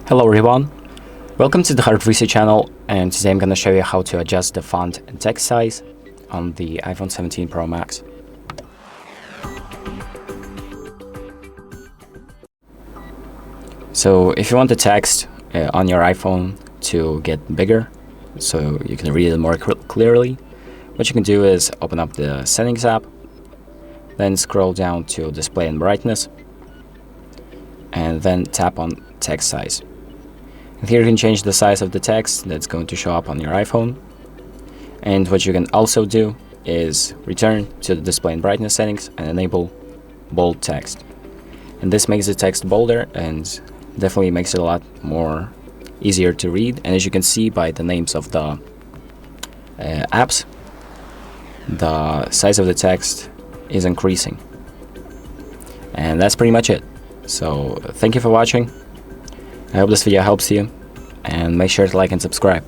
Hello everyone, welcome to the HardReset channel, and today I'm going to show you how to adjust the font and text size on the iPhone 17 Pro Max. So if you want the text on your iPhone to get bigger so you can read it more clearly, what you can do is open up the Settings app, then scroll down to Display and Brightness, and then tap on Text Size. And here you can change the size of the text that's going to show up on your iPhone. And what you can also do is return to the Display and Brightness settings and enable bold text. And this makes the text bolder and definitely makes it a lot more easier to read. And as you can see by the names of the apps, the size of the text is increasing. And that's pretty much it. So thank you for watching. I hope this video helps you, and make sure to like and subscribe.